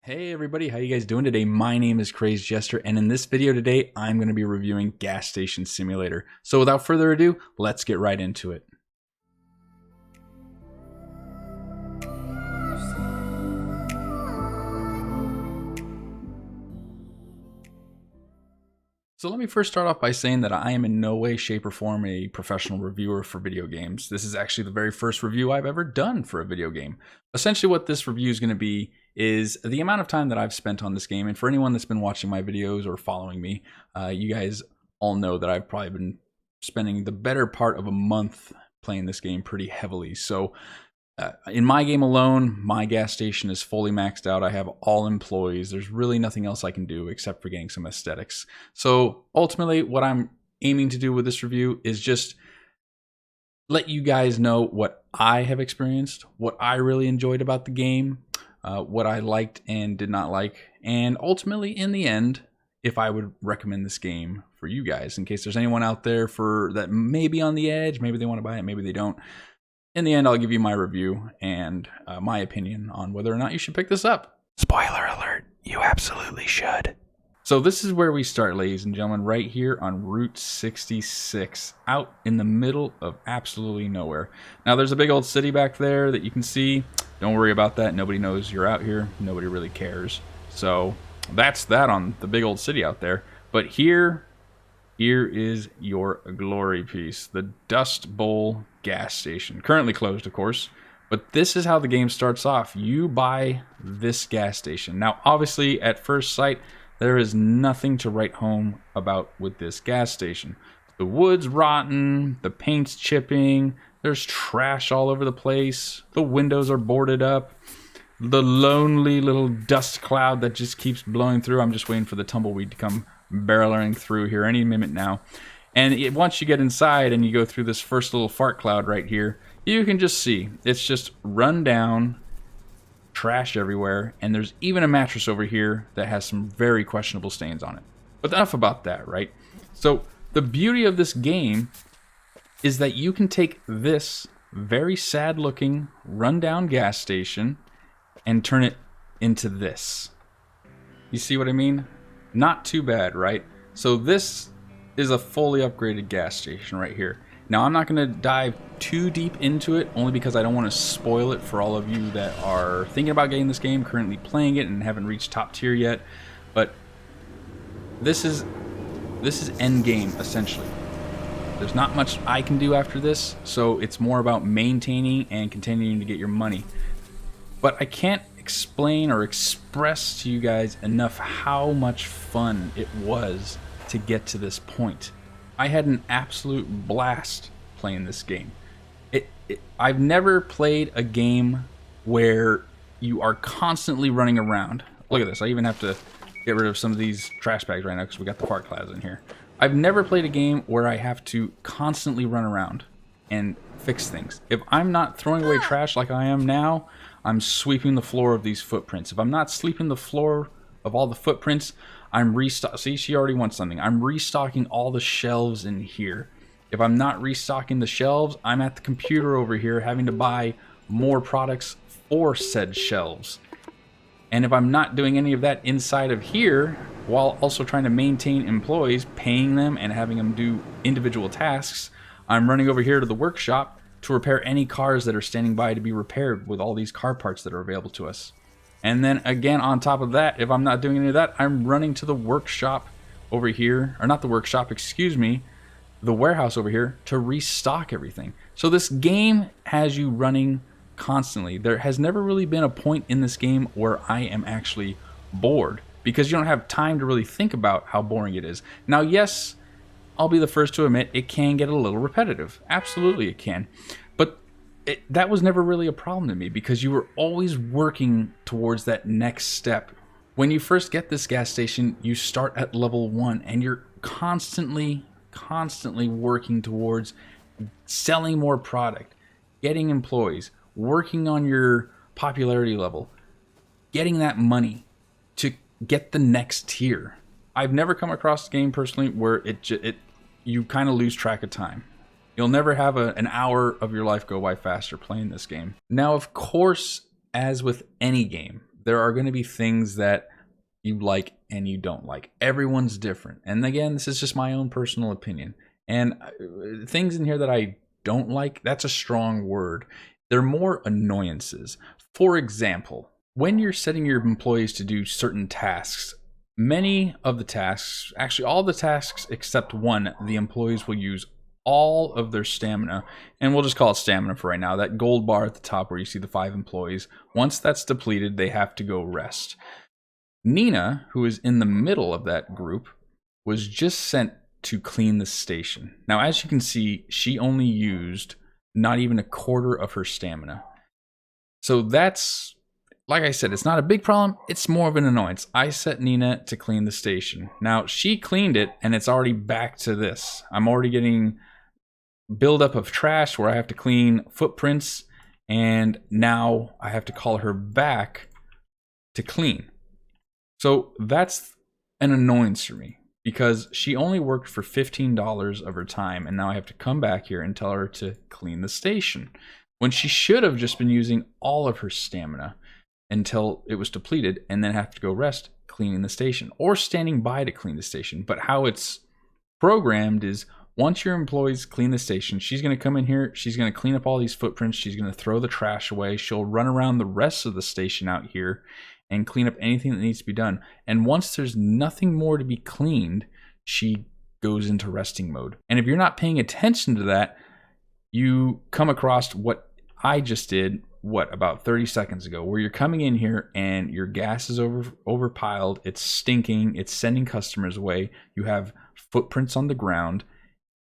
Hey everybody, how you guys doing today? My name is Crazed Jester, and in this video today, I'm going to be reviewing Gas Station Simulator. So without further ado, let's get right into it. So let me first start off by saying that I am in no way, shape, or form a professional reviewer for video games. This is actually the very first review I've ever done for a video game. Essentially what this review is going to be is the amount of time that I've spent on this game. And for anyone that's been watching my videos or following me, you guys all know that I've probably been spending the better part of a month playing this game pretty heavily. So in my game alone, my gas station is fully maxed out. I have all employees. There's really nothing else I can do except for getting some aesthetics. So ultimately, what I'm aiming to do with this review is just let you guys know what I have experienced, what I really enjoyed about the game, what I liked and did not like, and ultimately, in the end, if I would recommend this game for you guys, in case there's anyone out there that may be on the edge, maybe they want to buy it, maybe they don't. In the end, I'll give you my review and my opinion on whether or not you should pick this up. Spoiler alert, you absolutely should. So this is where we start, ladies and gentlemen, right here on Route 66, out in the middle of absolutely nowhere. Now, there's a big old city back there that you can see. Don't worry about that. Nobody knows you're out here. Nobody really cares. So that's that on the big old city out there. But here is your glory piece, the Dust Bowl gas station. Currently closed, of course, but this is how the game starts off. You buy this gas station. Now, obviously, at first sight, there is nothing to write home about with this gas station. The wood's rotten, the paint's chipping, there's trash all over the place, the windows are boarded up, the lonely little dust cloud that just keeps blowing through. I'm just waiting for the tumbleweed to come barreling through here any minute now. And once you get inside and you go through this first little fart cloud right here, you can just see it's just run down, trash everywhere, and there's even a mattress over here that has some very questionable stains on it. But enough about that, right? So the beauty of this game is that you can take this very sad looking rundown gas station and turn it into this. You see what I mean? Not too bad, right? So this is a fully upgraded gas station right here. Now, I'm not going to dive too deep into it, only because I don't want to spoil it for all of you that are thinking about getting this game, currently playing it, and haven't reached top tier yet. But this is end game, essentially. There's not much I can do after this, so it's more about maintaining and continuing to get your money. But I can't explain or express to you guys enough how much fun it was to get to this point. I had an absolute blast playing this game. I've never played a game where you are constantly running around. Look at this. I even have to get rid of some of these trash bags right now because we got the fart clouds in here. I've never played a game where I have to constantly run around and fix things. If I'm not throwing away trash like I am now, I'm sweeping the floor of these footprints. If I'm not sweeping the floor of all the footprints, I'm restocking. See, she already wants something. I'm restocking all the shelves in here. If I'm not restocking the shelves, I'm at the computer over here having to buy more products for said shelves. And if I'm not doing any of that inside of here, while also trying to maintain employees, paying them and having them do individual tasks, I'm running over here to the workshop to repair any cars that are standing by to be repaired with all these car parts that are available to us. And then again, on top of that, if I'm not doing any of that, I'm running to the workshop over here, or not the workshop, excuse me, the warehouse over here to restock everything. So this game has you running constantly. There has never really been a point in this game where I am actually bored, because you don't have time to really think about how boring it is. Now, yes, I'll be the first to admit it can get a little repetitive. Absolutely it can. But that was never really a problem to me, because you were always working towards that next step. When you first get this gas station, you start at level 1 and you're constantly working towards selling more product, getting employees, working on your popularity level, getting that money to get the next tier. I've never come across a game personally where you kind of lose track of time. You'll never have an hour of your life go by faster playing this game. Now, of course, as with any game, there are going to be things that you like and you don't like. Everyone's different. And again, this is just my own personal opinion. And things in here that I don't like, that's a strong word. They're more annoyances. For example, when you're setting your employees to do certain tasks, many of the tasks, actually all the tasks except one, the employees will use all of their stamina, and we'll just call it stamina for right now. That gold bar at the top where you see the 5 employees, once that's depleted, they have to go rest. Nina, who is in the middle of that group, was just sent to clean the station. Now, as you can see, she only used not even a quarter of her stamina. So that's, like I said, it's not a big problem. It's more of an annoyance. I set Nina to clean the station. Now, she cleaned it, and it's already back to this. I'm already getting buildup of trash where I have to clean footprints, and now I have to call her back to clean. So that's an annoyance for me because she only worked for $15 of her time, and now I have to come back here and tell her to clean the station when she should have just been using all of her stamina until it was depleted and then have to go rest cleaning the station or standing by to clean the station. But how it's programmed is once your employees clean the station, she's going to come in here, she's going to clean up all these footprints, she's going to throw the trash away, she'll run around the rest of the station out here and clean up anything that needs to be done. And once there's nothing more to be cleaned, she goes into resting mode. And if you're not paying attention to that, you come across what I just did, about 30 seconds ago, where you're coming in here and your gas is overpiled, it's stinking, it's sending customers away, you have footprints on the ground,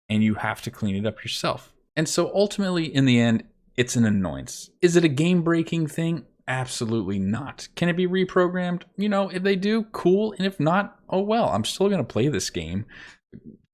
and you have to clean it up yourself. And so ultimately, in the end, it's an annoyance. Is it a game-breaking thing? Absolutely not. Can it be reprogrammed? You know, if they do, cool. And if not, oh well, I'm still going to play this game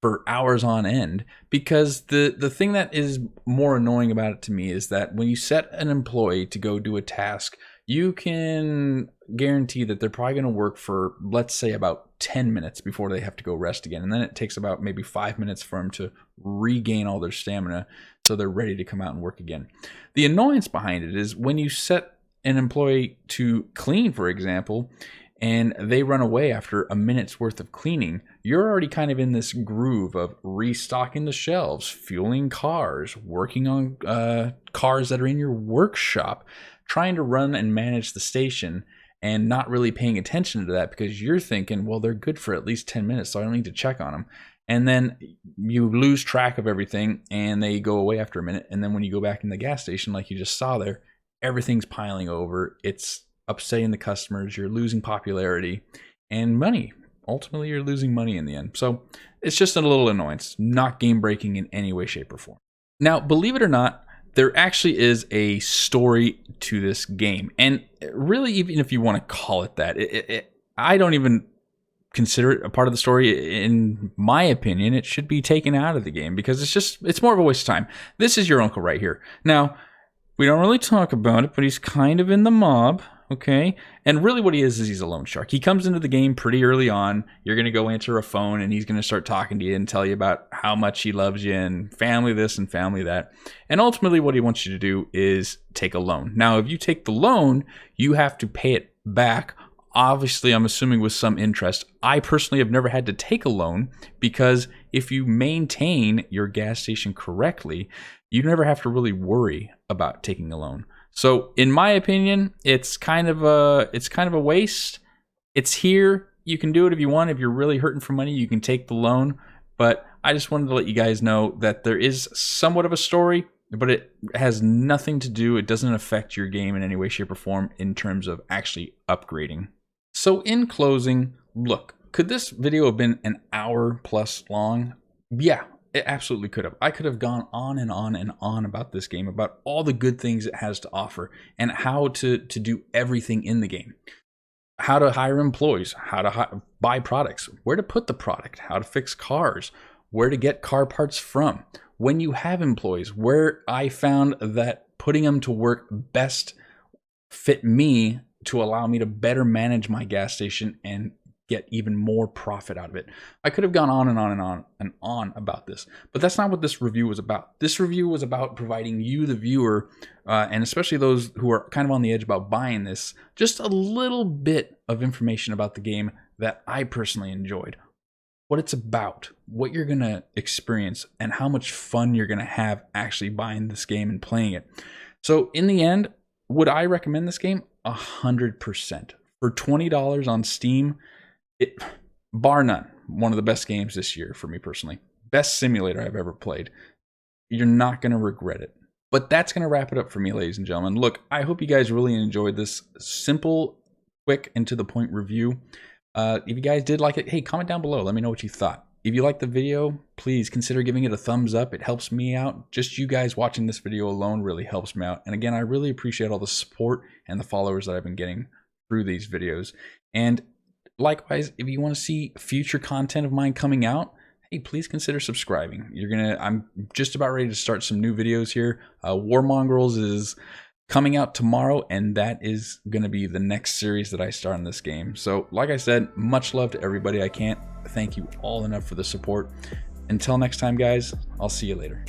for hours on end, because the thing that is more annoying about it to me is that when you set an employee to go do a task, you can guarantee that they're probably going to work for, let's say, about 10 minutes before they have to go rest again. And then it takes about maybe 5 minutes for them to regain all their stamina so they're ready to come out and work again. The annoyance behind it is when you set an employee to clean, for example, and they run away after a minute's worth of cleaning, you're already kind of in this groove of restocking the shelves, fueling cars, working on cars that are in your workshop, trying to run and manage the station and not really paying attention to that because you're thinking, well, they're good for at least 10 minutes, so I don't need to check on them. And then you lose track of everything and they go away after a minute. And then when you go back in the gas station, like you just saw there, everything's piling over. It's upsetting the customers. You're losing popularity and money. Ultimately, you're losing money in the end. So it's just a little annoyance, not game breaking in any way, shape, or form. Now, believe it or not, there actually is a story to this game. And really, even if you want to call it that, I don't even consider it a part of the story. In my opinion, it should be taken out of the game because it's more of a waste of time. This is your uncle right here. Now, we don't really talk about it, but he's kind of in the mob, okay? And really what he is he's a loan shark. He comes into the game pretty early on. You're going to go answer a phone, and he's going to start talking to you and tell you about how much he loves you and family this and family that. And ultimately what he wants you to do is take a loan. Now, if you take the loan, you have to pay it back. Obviously, I'm assuming with some interest. I personally have never had to take a loan because if you maintain your gas station correctly, you never have to really worry about taking a loan. So in my opinion, it's kind of a waste. It's here. You can do it if you want. If you're really hurting for money, you can take the loan. But I just wanted to let you guys know that there is somewhat of a story, but it has nothing to do. It doesn't affect your game in any way, shape, or form in terms of actually upgrading. So in closing, look, could this video have been an hour plus long? Yeah, it absolutely could have. I could have gone on and on and on about this game, about all the good things it has to offer and how to do everything in the game. How to hire employees, how to buy products, where to put the product, how to fix cars, where to get car parts from. When you have employees, where I found that putting them to work best fit me to allow me to better manage my gas station and get even more profit out of it. I could have gone on and on and on and on about this, but that's not what this review was about. This review was about providing you, the viewer, and especially those who are kind of on the edge about buying this, just a little bit of information about the game that I personally enjoyed. What it's about, what you're going to experience, and how much fun you're going to have actually buying this game and playing it. So in the end, would I recommend this game? 100%. For $20 on Steam, bar none, one of the best games this year for me personally. Best simulator I've ever played. You're not going to regret it. But that's going to wrap it up for me, ladies and gentlemen. Look, I hope you guys really enjoyed this simple, quick, and to the point review. If you guys did like it, hey, comment down below. Let me know what you thought. If you liked the video, please consider giving it a thumbs up. It helps me out. Just you guys watching this video alone really helps me out. And again, I really appreciate all the support and the followers that I've been getting through these videos. And likewise, if you want to see future content of mine coming out, hey, please consider subscribing. I'm just about ready to start some new videos here. War Mongrels is coming out tomorrow, and that is going to be the next series that I start in this game. So like I said, much love to everybody. I can't thank you all enough for the support. Until next time, guys, I'll see you later.